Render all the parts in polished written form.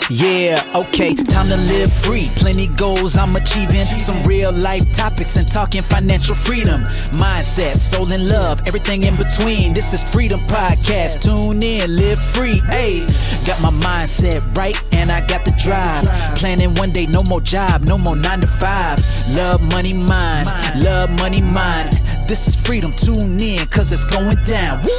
Yeah, okay, time to live free. Plenty goals I'm achieving. Some real life topics and talking financial freedom. Mindset, soul and love, everything in between. This is Freedom Podcast. Tune in, live free. Hey, got my mindset right and I got the drive. Planning one day, no more job, no more 9 to 5. Love, money, mine. Love, money, mine. This is freedom. Tune in, cause it's going down. Woo!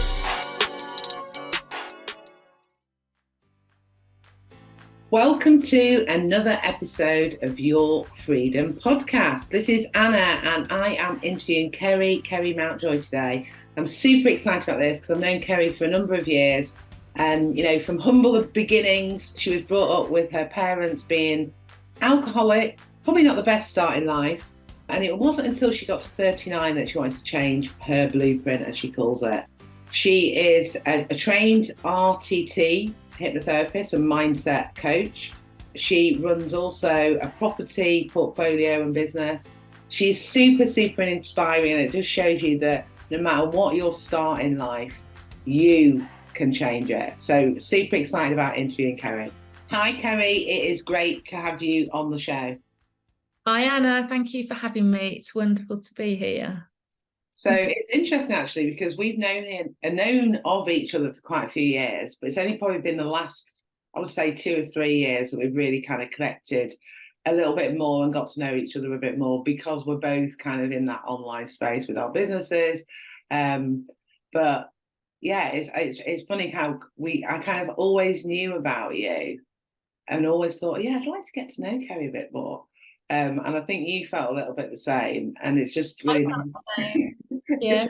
Welcome to another episode of Your Freedom Podcast. This is Anna and I am interviewing Kerry Mountjoy today. I'm super excited about this because I've known Kerry for a number of years. And, you know, from humble beginnings, she was brought up with her parents being alcoholic, probably not the best start in life. And it wasn't until she got to 39 that she wanted to change her blueprint, as she calls it. She is a trained RTT, hypnotherapist and mindset coach. She runs also a property portfolio and business. She's super inspiring, and it just shows you that no matter what your start in life, you can change it. So super excited about interviewing Kerry. Hi Kerry, it is great to have you on the show. Hi Anna, thank you for having me. It's wonderful to be here. So it's interesting actually because we've known of each other for quite a few years, but it's only probably been the last, I would say 2 or 3 years that we've really kind of connected a little bit more and got to know each other a bit more because we're both kind of in that online space with our businesses. But yeah, it's funny how I kind of always knew about you and always thought, yeah, I'd like to get to know Kerry a bit more. And I think you felt a little bit the same, and it's just really nice. Yeah,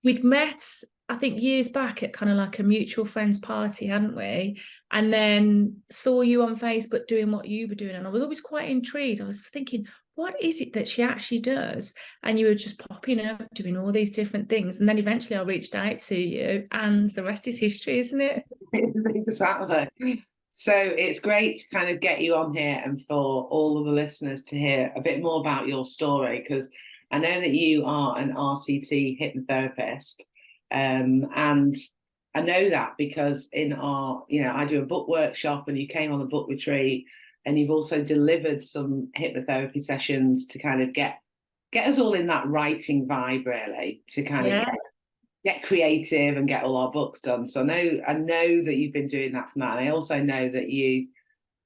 we'd met, I think, years back at kind of like a mutual friends party, hadn't we? And then saw you on Facebook doing what you were doing, and I was always quite intrigued. I was thinking, what is it that she actually does? And you were just popping up, doing all these different things, and then eventually I reached out to you, and the rest is history, isn't it? Exactly. So it's great to kind of get you on here and for all of the listeners to hear a bit more about your story, because I know that you are an RCT hypnotherapist. And I know that because in our, I do a book workshop and you came on the book retreat and you've also delivered some hypnotherapy sessions to kind of get us all in that writing vibe, really, to kind of get creative and get all our books done. So I know that you've been doing that from that. And I also know that you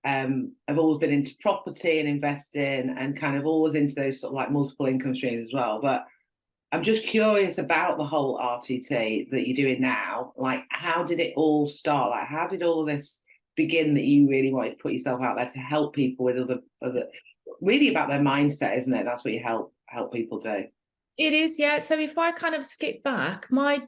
have always been into property and investing and kind of always into those sort of like multiple income streams as well. But I'm just curious about the whole RTT that you're doing now. Like, how did it all start? Like, how did all of this begin that you really wanted to put yourself out there to help people with other really about their mindset, isn't it? That's what you help people do. It is, yeah. So if I kind of skip back, my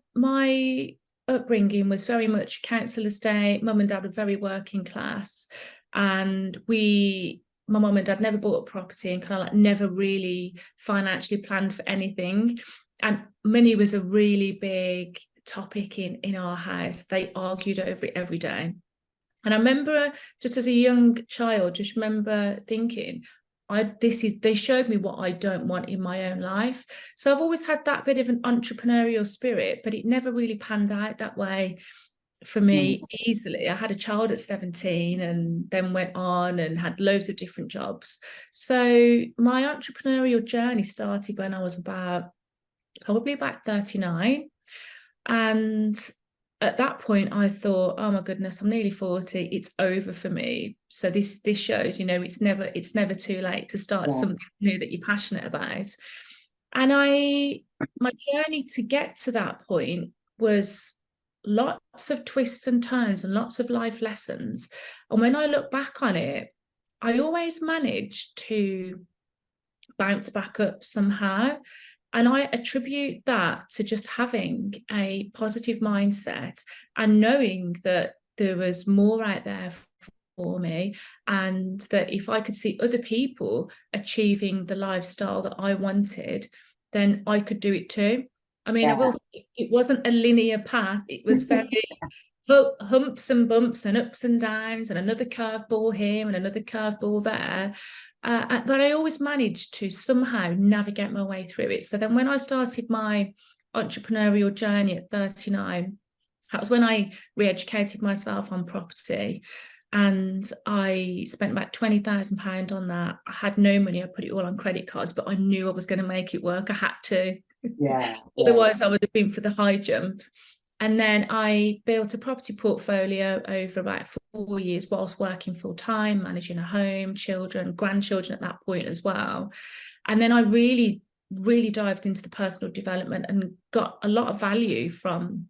upbringing was very much council estate. Mum and dad were very working class, and my mum and dad never bought a property and kind of like never really financially planned for anything. And money was a really big topic in our house. They argued over it every day. And I remember just as a young child, just remember thinking, they showed me what I don't want in my own life. So I've always had that bit of an entrepreneurial spirit, but it never really panned out that way for me easily. I had a child at 17 and then went on and had loads of different jobs. So my entrepreneurial journey started when I was probably about 39. And at that point, I thought, oh my goodness, I'm nearly 40. It's over for me. So this shows, it's never too late to start something new that you're passionate about. And my journey to get to that point was lots of twists and turns and lots of life lessons. And when I look back on it, I always managed to bounce back up somehow. And I attribute that to just having a positive mindset and knowing that there was more out there for me, and that if I could see other people achieving the lifestyle that I wanted, then I could do it too. I mean, it wasn't a linear path. It was very humps and bumps and ups and downs and another curveball here and another curveball there. But I always managed to somehow navigate my way through it. So then when I started my entrepreneurial journey at 39, that was when I re-educated myself on property. And I spent about £20,000 on that. I had no money. I put it all on credit cards, but I knew I was going to make it work. I had to. Yeah. Otherwise, I would have been for the high jump. And then I built a property portfolio over about 4 years whilst working full time, managing a home, children, grandchildren at that point as well. And then I really dived into the personal development and got a lot of value from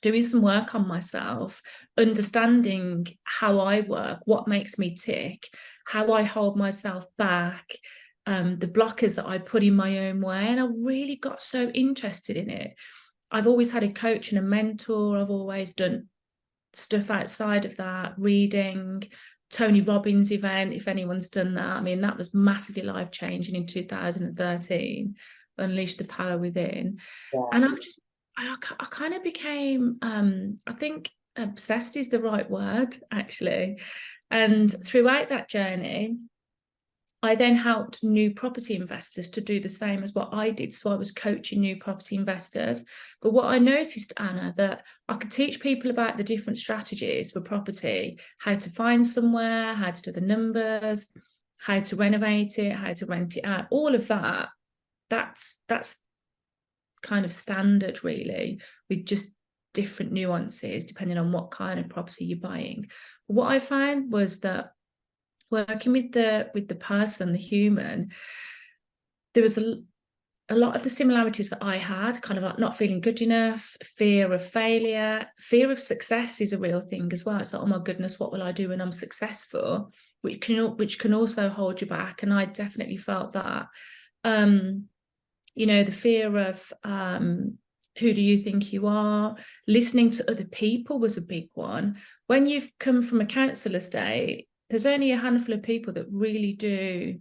doing some work on myself, understanding how I work, what makes me tick, how I hold myself back, the blockers that I put in my own way. And I really got so interested in it. I've always had a coach and a mentor. I've always done stuff outside of that, reading, Tony Robbins event, if anyone's done that. I mean, that was massively life-changing in 2013, Unleash the Power Within. Yeah. And I kind of became, I think obsessed is the right word, actually. And throughout that journey, I then helped new property investors to do the same as what I did. So I was coaching new property investors. But what I noticed, Anna, that I could teach people about the different strategies for property, how to find somewhere, how to do the numbers, how to renovate it, how to rent it out, all of that. That's kind of standard, really, with just different nuances depending on what kind of property you're buying. But what I found was that working with the person, the human, there was a lot of the similarities that I had, kind of like not feeling good enough, fear of failure, fear of success is a real thing as well. It's like, oh my goodness, what will I do when I'm successful? Which can also hold you back. And I definitely felt that. You know, the fear of who do you think you are? Listening to other people was a big one. When you've come from a counsellor estate, there's only a handful of people that really do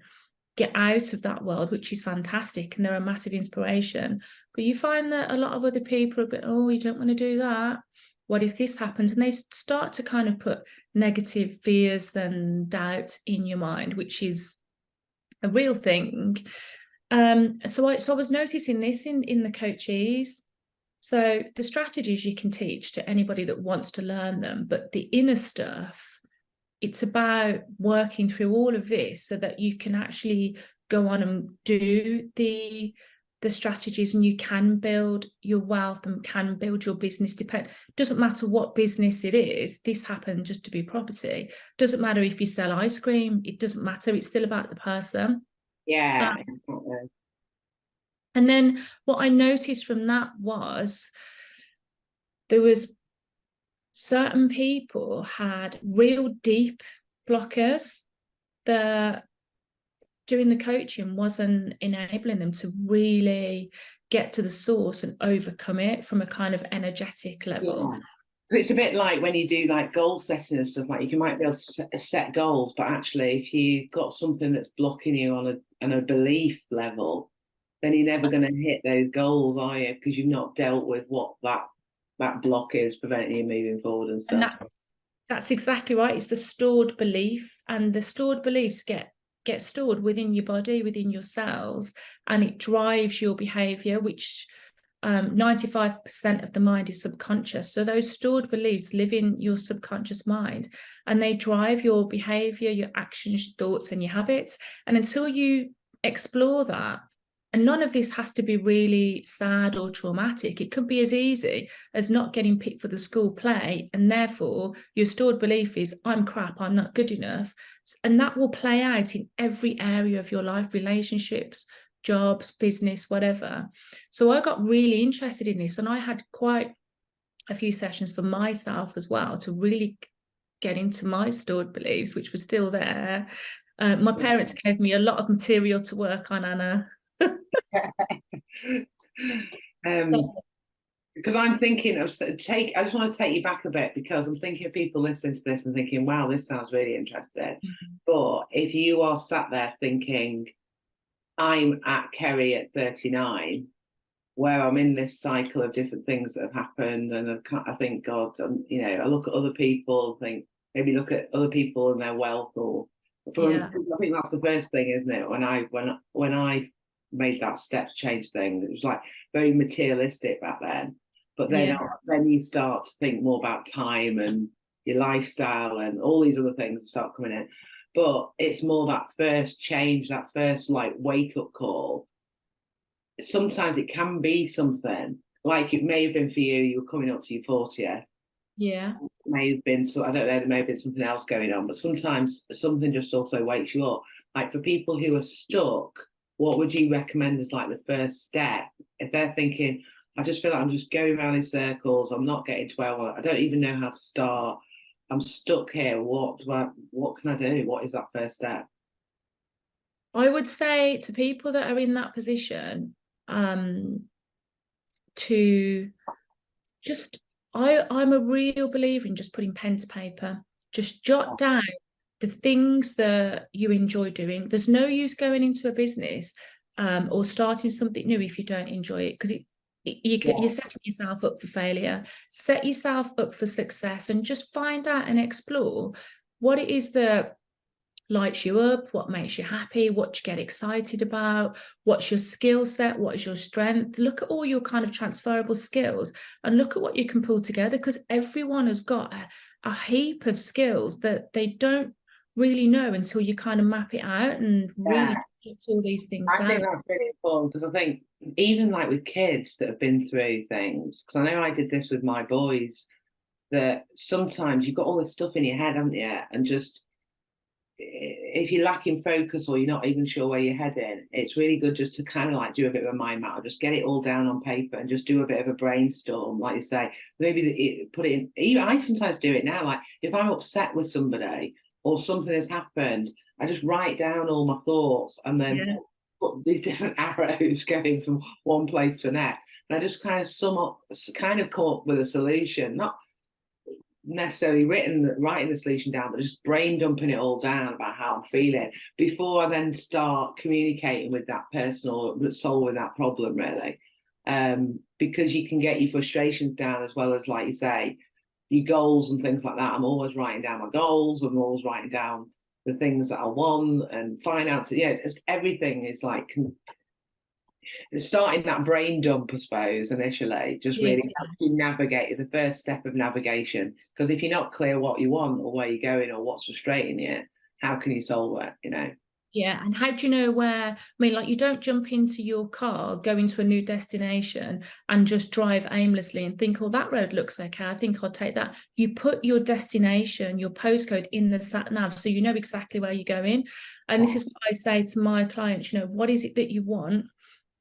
get out of that world, which is fantastic, and they're a massive inspiration. But you find that a lot of other people are a bit, oh, you don't want to do that. What if this happens? And they start to kind of put negative fears and doubts in your mind, which is a real thing. So I was noticing this in the coachees. So the strategies you can teach to anybody that wants to learn them, but the inner stuff, it's about working through all of this so that you can actually go on and do the strategies, and you can build your wealth and can build your business. Doesn't matter what business it is. This happened just to be property. Doesn't matter if you sell ice cream. It doesn't matter. It's still about the person. Yeah, exactly. And then what I noticed from that was there was certain people had real deep blockers that doing the coaching wasn't enabling them to really get to the source and overcome it from a kind of energetic level. Yeah. It's a bit like when you do like goal setting and stuff, like you might be able to set goals, but actually if you've got something that's blocking you on a belief level, then you're never going to hit those goals, are you? Because you've not dealt with what that block is preventing you moving forward and stuff. And that's exactly right. It's the stored belief, and the stored beliefs get stored within your body, within your cells, and it drives your behavior, which 95% of the mind is subconscious. So those stored beliefs live in your subconscious mind, and they drive your behavior, your actions, your thoughts, and your habits. And until you explore that, and none of this has to be really sad or traumatic. It could be as easy as not getting picked for the school play, and therefore your stored belief is, I'm crap, I'm not good enough. And that will play out in every area of your life, relationships, jobs, business, whatever. So I got really interested in this, and I had quite a few sessions for myself as well to really get into my stored beliefs, which were still there. My parents gave me a lot of material to work on, Anna. Because I'm thinking of I just want to take you back a bit, because I'm thinking of people listening to this and thinking, wow, this sounds really interesting. Mm-hmm. But if you are sat there thinking, I'm at Kerry at 39, where I'm in this cycle of different things that have happened, and I think, God, you know, I look at other people, think maybe look at other people and their wealth, or I think that's the first thing, isn't it? When I made that step to change things, it was like very materialistic back then. But then you start to think more about time and your lifestyle and all these other things start coming in. But it's more that first change, that first like wake up call. Sometimes it can be something like it may have been for you. You were coming up to your 40th. Yeah. May have been, so I don't know, there may have been something else going on, but sometimes something just also wakes you up. Like for people who are stuck, what would you recommend as like the first step if they're thinking, I just feel like I'm just going around in circles, I'm not getting to where I don't even know how to start, I'm stuck here, what can I do? What is that first step? I would say to people that are in that position, to just, I'm a real believer in just putting pen to paper. Just jot down the things that you enjoy doing. There's no use going into a business or starting something new if you don't enjoy it, because you're setting yourself up for failure. Set yourself up for success and just find out and explore what it is that lights you up, what makes you happy, what you get excited about, what's your skill set, what is your strength. Look at all your kind of transferable skills and look at what you can pull together, because everyone has got a heap of skills that they don't really know until you kind of map it out and really put all these things down. I think that's really important, because I think even like with kids that have been through things, because I know I did this with my boys, that sometimes you've got all this stuff in your head, haven't you? And just if you're lacking focus or you're not even sure where you're heading, it's really good just to kind of like do a bit of a mind map, just get it all down on paper and just do a bit of a brainstorm, like you say. Maybe put it in. Even I sometimes do it now. Like if I'm upset with somebody or something has happened, I just write down all my thoughts and then put these different arrows going from one place to the next. And I just kind of sum up, kind of come up with a solution, not necessarily writing the solution down, but just brain dumping it all down about how I'm feeling before I then start communicating with that person or solving that problem, really. Because you can get your frustrations down as well as, like you say, your goals and things like that. I'm always writing down my goals. I'm always writing down the things that I want and finance. Yeah, just everything is like starting that brain dump, I suppose, initially, just really helps you navigate, the first step of navigation. Because if you're not clear what you want or where you're going or what's frustrating you, how can you solve it, you know? Yeah, and how do you know where? I mean, like, you don't jump into your car, go into a new destination and just drive aimlessly and think, oh, that road looks okay, I think I'll take that. You put your destination, your postcode in the sat nav, so you know exactly where you're going. And this is what I say to my clients, you know, what is it that you want?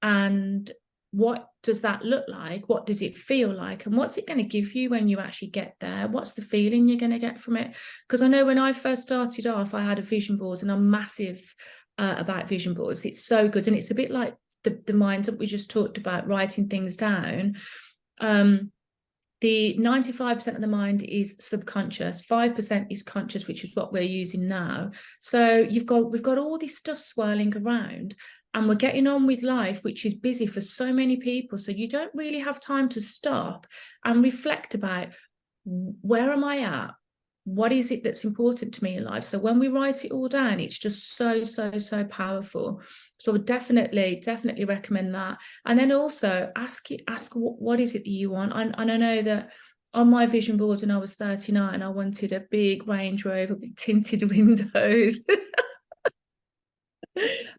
And what does that look like? What does it feel like? And what's it going to give you when you actually get there? What's the feeling you're going to get from it? Because I know when I first started off, I had a vision board, and I'm massive about vision boards. It's so good. And it's a bit like the mind that we just talked about, writing things down. The 95% of the mind is subconscious, 5% is conscious, which is what we're using now. So we've got all this stuff swirling around, and we're getting on with life, which is busy for so many people. So you don't really have time to stop and reflect about, where am I at? What is it that's important to me in life? So when we write it all down, it's just so powerful. So I would definitely recommend that. And then also ask what is it that you want? And I know that on my vision board when I was 39, I wanted a big Range Rover with tinted windows.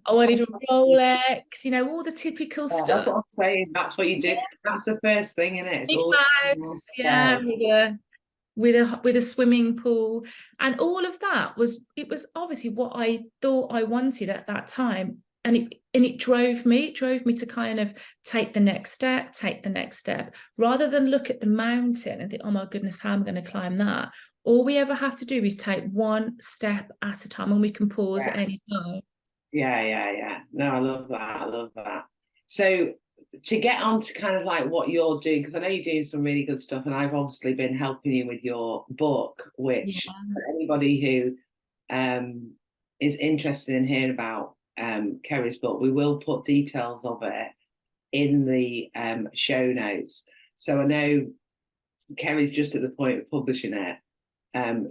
I wanted a Rolex, you know, all the typical stuff. That's what I'm saying. That's what you do. That's the first thing, isn't it? Big bags, with a swimming pool, and all of that was obviously what I thought I wanted at that time, and it drove me to kind of take the next step rather than look at the mountain and think, oh my goodness, how am I going to climb that? All we ever have to do is take one step at a time, and we can pause at any time. Yeah. No, I love that. So to get on to kind of like what you're doing, because I know you're doing some really good stuff, and I've obviously been helping you with your book, which for anybody who is interested in hearing about Kerry's book, we will put details of it in the show notes. So I know Kerry's just at the point of publishing it.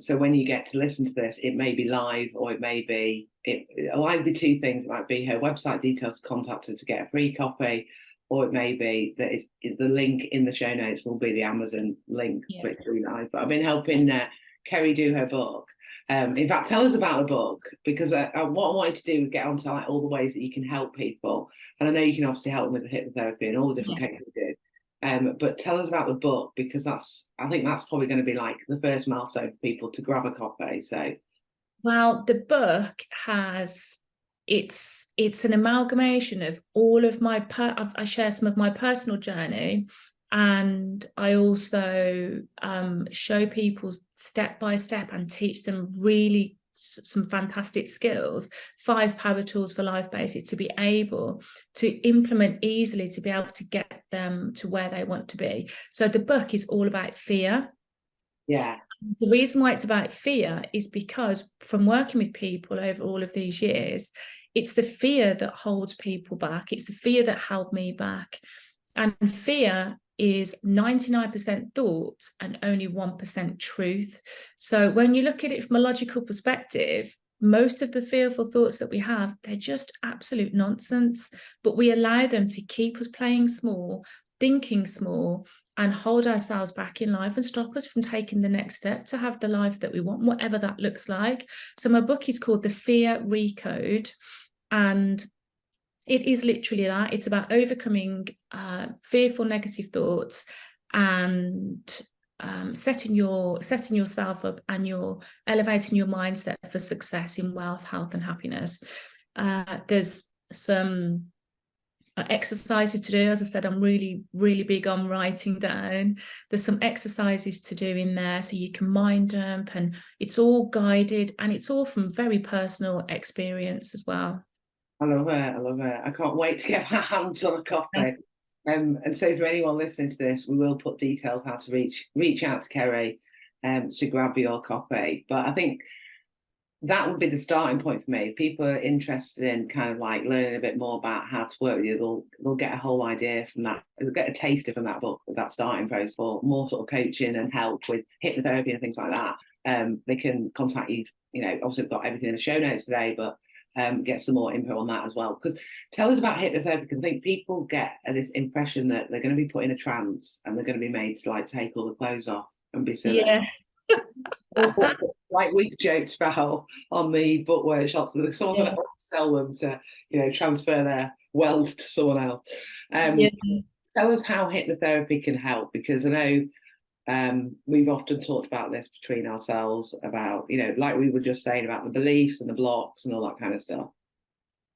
So when you get to listen to this, it may be live, or it may be, it'll either be two things. It might be her website details to contact her to get a free copy, or it may be that the link in the show notes will be the Amazon link. But I've been helping Kerry do her book. In fact, tell us about the book, because what I wanted to do was get onto like all the ways that you can help people. And I know you can obviously help them with the hypnotherapy and all the different techniques you do. But tell us about the book, because I think that's probably going to be like the first milestone for people to grab a copy. So, well, the book has, it's an amalgamation of all of my, I share some of my personal journey, and I also show people step by step and teach them really some fantastic skills, 5 power tools for life, basically, to be able to implement easily, to be able to get them to where they want to be. So the book is all about fear. yeah. The reason why it's about fear is because from working with people over all of these years, it's the fear that holds people back. It's the fear that held me back. And fear is 99% thoughts and only 1% truth. So when you look at it from a logical perspective, most of the fearful thoughts that we have, they're just absolute nonsense, but we allow them to keep us playing small, thinking small, and hold ourselves back in life and stop us from taking the next step to have the life that we want, whatever that looks like. So my book is called The Fear Recode, and it is literally that. It's about overcoming fearful negative thoughts and setting yourself up, and you're elevating your mindset for success in wealth, health, and happiness. There's some exercises to do. As I said, I'm really, really big on writing down. There's some exercises to do in there so you can mind dump, and it's all guided, and it's all from very personal experience as well. I love it. I love it. I can't wait to get my hands on a copy. And so for anyone listening to this, we will put details how to reach out to Kerry to grab your copy. But I think that would be the starting point for me. If people are interested in kind of like learning a bit more about how to work with you, they'll get a whole idea from that. They'll get a taster from that book, that starting process, for more sort of coaching and help with hypnotherapy and things like that. They can contact you. You know, obviously we've got everything in the show notes today, but get some more info on that as well. Because tell us about hypnotherapy, because I think people get this impression that they're going to be put in a trance and they're going to be made to like take all the clothes off and be silly. Yeah. Like we joked about on the book workshops, that someone's going to sell them to, you know, transfer their wealth to someone else. Tell us how hypnotherapy can help, because I know we've often talked about this between ourselves about, you know, like we were just saying about the beliefs and the blocks and all that kind of stuff.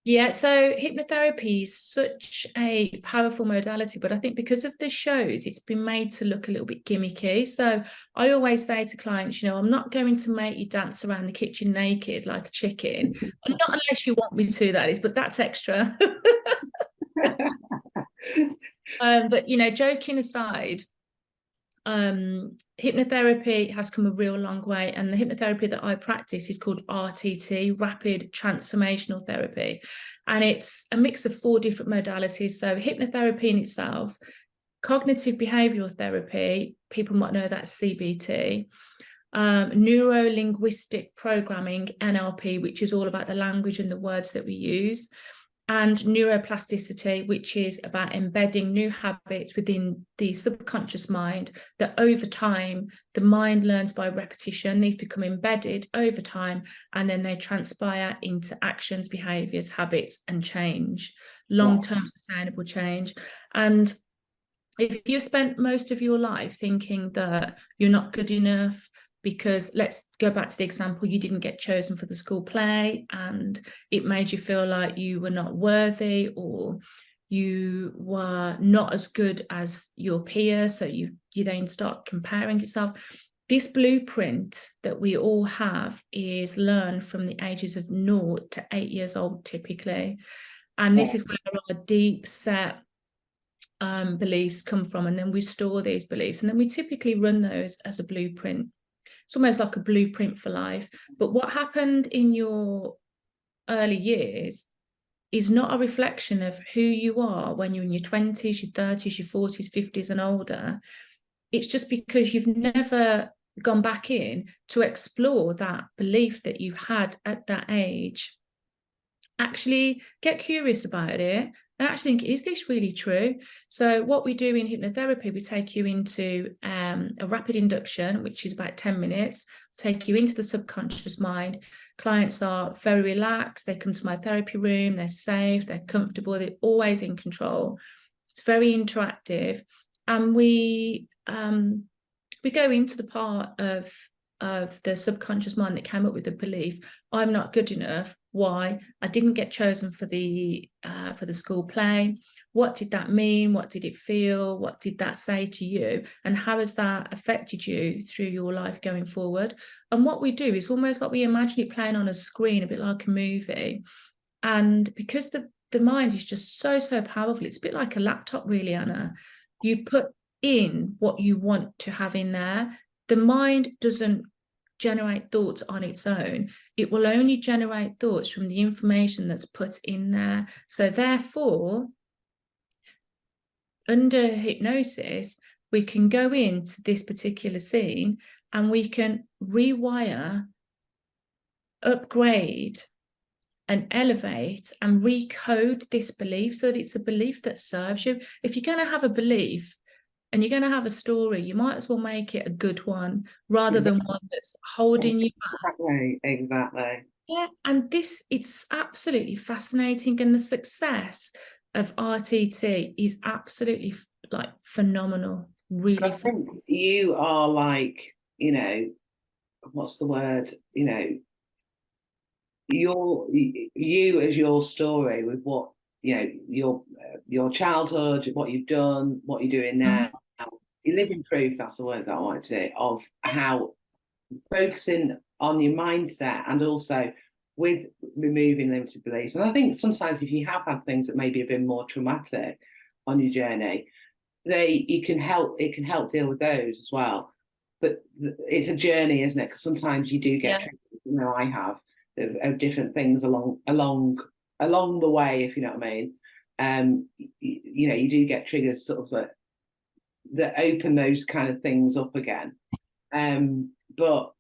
Yeah, so hypnotherapy is such a powerful modality, but I think because of the shows, it's been made to look a little bit gimmicky. So I always say to clients, you know, I'm not going to make you dance around the kitchen naked like a chicken, not unless you want me to, that is, but that's extra. But, you know, joking aside, hypnotherapy has come a real long way, and the hypnotherapy that I practice is called RTT, Rapid Transformational Therapy, and it's a mix of 4 different modalities. So hypnotherapy in itself, cognitive behavioral therapy, people might know that's CBT, neuro-linguistic programming, NLP, which is all about the language and the words that we use, and neuroplasticity, which is about embedding new habits within the subconscious mind, that over time, the mind learns by repetition. These become embedded over time, and then they transpire into actions, behaviors, habits, and change, long-term sustainable change. And if you've spent most of your life thinking that you're not good enough, because let's go back to the example, you didn't get chosen for the school play and it made you feel like you were not worthy, or you were not as good as your peers, so you then start comparing yourself. This blueprint that we all have is learned from the ages of 0 to 8 years old typically, and this is where our deep set beliefs come from, and then we store these beliefs, and then we typically run those as a blueprint. It's almost like a blueprint for life. But what happened in your early years is not a reflection of who you are when you're in your 20s, your 30s, your 40s, 50s and older. It's just because you've never gone back in to explore that belief that you had at that age. Actually get curious about it, and actually think, is this really true? So what we do in hypnotherapy, we take you into a rapid induction, which is about 10 minutes, take you into the subconscious mind. Clients are very relaxed. They come to my therapy room. They're safe. They're comfortable. They're always in control. It's very interactive. And we go into the part of the subconscious mind that came up with the belief, I'm not good enough. Why? I didn't get chosen for the school play. What did that mean? What did it feel? What did that say to you? And how has that affected you through your life going forward? And what we do is almost like we imagine it playing on a screen, a bit like a movie. And because the mind is just so powerful, it's a bit like a laptop, really, Anna. You put in what you want to have in there. The mind doesn't generate thoughts on its own. It will only generate thoughts from the information that's put in there. So therefore, under hypnosis, we can go into this particular scene and we can rewire, upgrade, and elevate and recode this belief so that it's a belief that serves you. If you're going to have a belief and you're going to have a story, you might as well make it a good one rather than one that's holding you back. Exactly. Yeah, and it's absolutely fascinating, and the success of RTT is absolutely like phenomenal, really. I think you are like, what's the word? You as your story with what your childhood, what you've done, what you're doing now. You live in proof. That's the word that I want to say, of how focusing on your mindset and also with removing limited beliefs. And I think sometimes if you have had things that maybe have been more traumatic on your journey, it can help deal with those as well. But it's a journey, isn't it? Because sometimes you do get triggers. I have of different things along the way, if you know what I mean. You do get triggers sort of that open those kind of things up again. But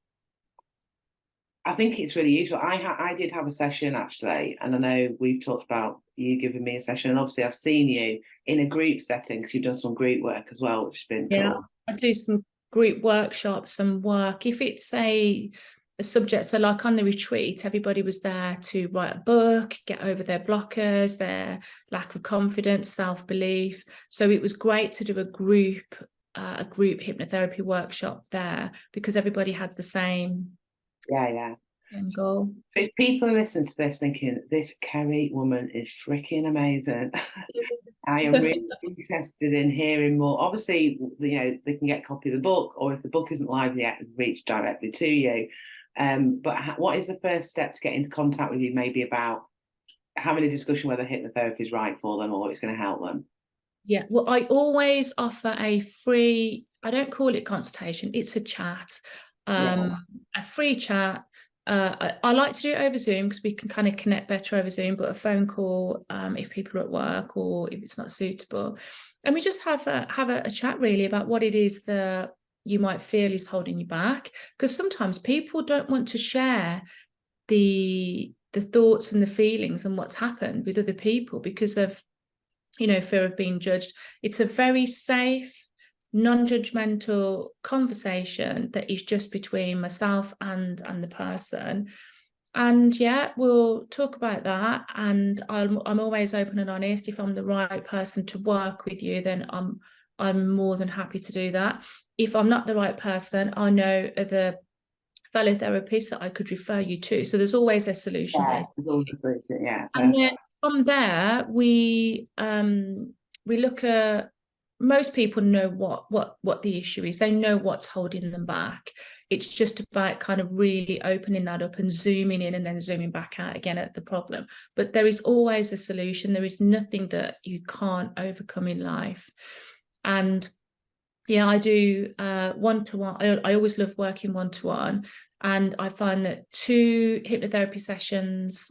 I think it's really useful. I did have a session actually, and I know we've talked about you giving me a session, and obviously I've seen you in a group setting because you've done some group work as well, which has been cool. I do some group workshops and work. If it's a subject, so like on the retreat, everybody was there to write a book, get over their blockers, their lack of confidence, self-belief. So it was great to do a group hypnotherapy workshop there because everybody had the same goal. If people are listening to this thinking this Kerry woman is freaking amazing, I am really interested in hearing more. Obviously, they can get a copy of the book, or if the book isn't live yet, reach directly to you. But what is the first step to get into contact with you, maybe about having a discussion whether hypnotherapy is right for them or it's going to help them? Yeah, well, I always offer a free, I don't call it consultation, it's a chat, a free chat. I like to do it over Zoom because we can kind of connect better over Zoom, but a phone call if people are at work or if it's not suitable. And we just have a chat really about what it is that you might feel is holding you back, because sometimes people don't want to share the thoughts and the feelings and what's happened with other people because of fear of being judged. It's a very safe, non-judgmental conversation that is just between myself and the person. And we'll talk about that, and I'm always open and honest. If I'm the right person to work with you, then I'm more than happy to do that. If I'm not the right person, I know other fellow therapists that I could refer you to. So there's always a solution. And then from there, we look at, most people know what the issue is. They know what's holding them back. It's just about kind of really opening that up and zooming in and then zooming back out again at the problem. But there is always a solution. There is nothing that you can't overcome in life. And I do one-to-one. I always love working one-to-one. And I find that 2 hypnotherapy sessions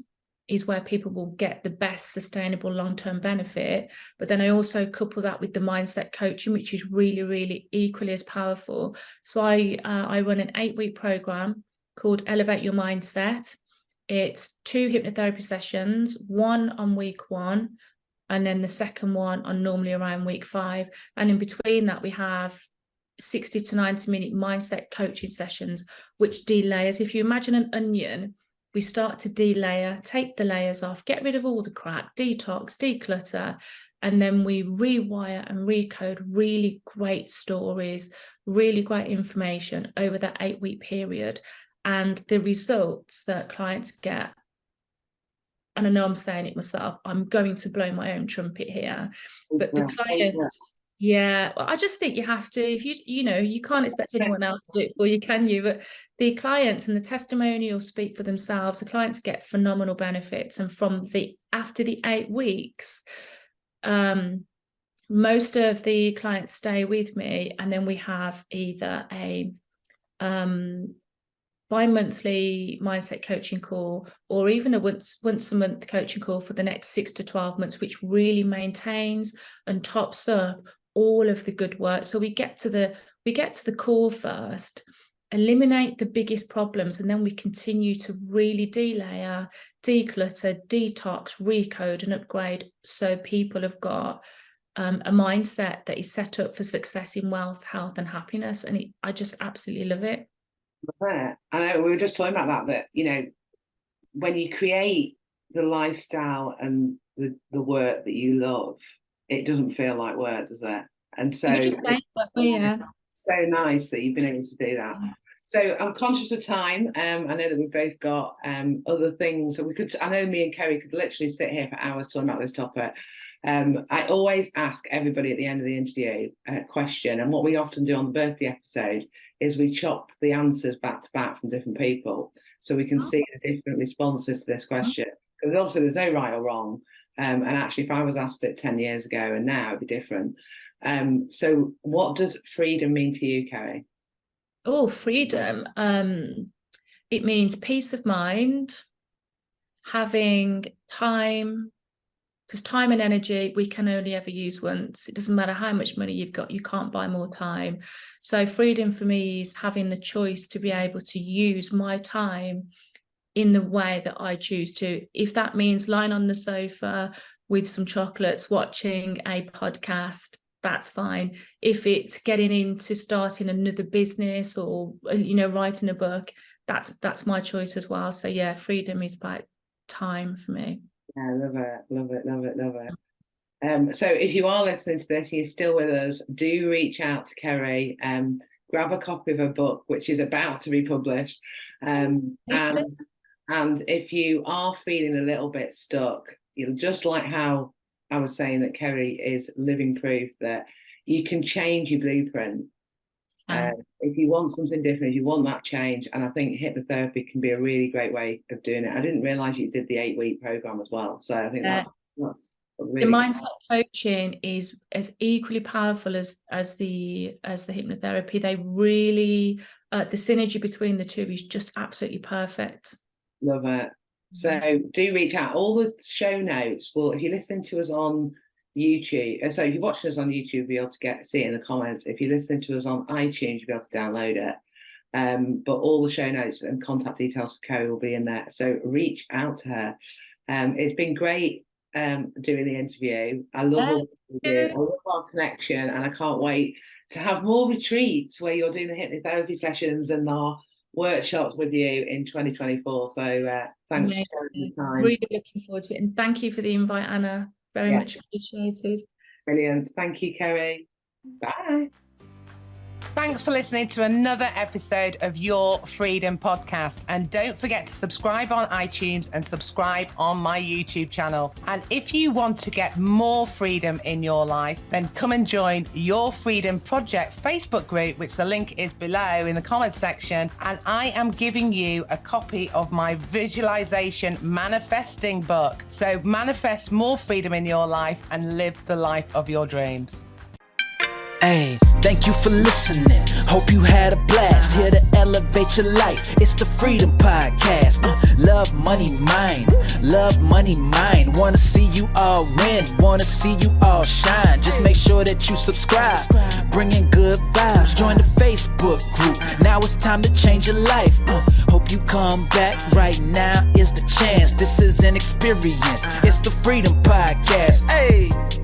is where people will get the best sustainable long-term benefit. But then I also couple that with the mindset coaching, which is really, really equally as powerful. So I run an 8-week program called Elevate Your Mindset. It's 2 hypnotherapy sessions, one on week 1 And then the second one are normally around week 5. And in between that, we have 60 to 90 minute mindset coaching sessions, which delayers. If you imagine an onion, we start to delayer, take the layers off, get rid of all the crap, detox, declutter, and then we rewire and recode really great stories, really great information over that 8-week period. And the results that clients get, and I know I'm saying it myself, I'm going to blow my own trumpet here, but the clients, yeah, I just think you have to, if you can't expect anyone else to do it for you, can you? But the clients and the testimonials speak for themselves. The clients get phenomenal benefits. And after the 8 weeks, most of the clients stay with me, and then we have either a bi-monthly mindset coaching call, or even a once a month coaching call for the next 6 to 12 months, which really maintains and tops up all of the good work. So we get to the core first, eliminate the biggest problems, and then we continue to really delayer, declutter, detox, recode, and upgrade, so people have got a mindset that is set up for success in wealth, health, and happiness. And I just absolutely love it. I know we were just talking about that, when you create the lifestyle and the work that you love, it doesn't feel like work, does it? And so so nice that you've been able to do that. So I'm conscious of time. I know that we've both got other things, so I know me and Kerry could literally sit here for hours talking about this topic. I always ask everybody at the end of the interview a question, and what we often do on the birthday episode is we chop the answers back to back from different people, so we can see the different responses to this question, because obviously there's no right or wrong, and actually if I was asked it 10 years ago and now it'd be different. So what does freedom mean to you, Kerry? Oh, freedom. It means peace of mind, having time, because time and energy we can only ever use once. It doesn't matter how much money you've got, you can't buy more time. So freedom for me is having the choice to be able to use my time in the way that I choose to. If that means lying on the sofa with some chocolates, watching a podcast, that's fine. If it's getting into starting another business or, writing a book, that's my choice as well. So yeah, freedom is about time for me. Yeah, I love it, love it, love it, love it. So if you are listening to this, you're still with us, do reach out to Kerry, grab a copy of her book, which is about to be published. And if you are feeling a little bit stuck, just like how I was saying that Kerry is living proof that you can change your blueprint. If you want something different, if you want that change, and I think hypnotherapy can be a really great way of doing it. I didn't realise you did the 8-week program as well, so I think that's really the mindset coaching is as equally powerful as the hypnotherapy. They really the synergy between the two is just absolutely perfect. Love it. So do reach out. All the show notes, well, if you're listening to us on YouTube, so if you're watching us on YouTube, you'll be able to see it in the comments. If you're listening to us on iTunes, you'll be able to download it. But all the show notes and contact details for Kerry will be in there. So reach out to her. It's been great doing the interview. I love what we do. I love our connection, and I can't wait to have more retreats where you're doing the hypnotherapy sessions and our workshops with you in 2024. So thanks for sharing the time. Really looking forward to it, and thank you for the invite, Anna. Very much appreciated. Brilliant. Thank you, Kerry. Bye. Thanks for listening to another episode of Your Freedom Podcast. And don't forget to subscribe on iTunes and subscribe on my YouTube channel. And if you want to get more freedom in your life, then come and join Your Freedom Project Facebook group, which the link is below in the comments section. And I am giving you a copy of my visualization manifesting book. So manifest more freedom in your life and live the life of your dreams. Hey, thank you for listening. Hope you had a blast. Here to elevate your life. It's the Freedom Podcast. Love, money, mind. Love, money, mind. Wanna see you all win. Wanna see you all shine. Just make sure that you subscribe. Bringing good vibes. Join the Facebook group. Now it's time to change your life. Hope you come back. Right now is the chance. This is an experience. It's the Freedom Podcast. Hey.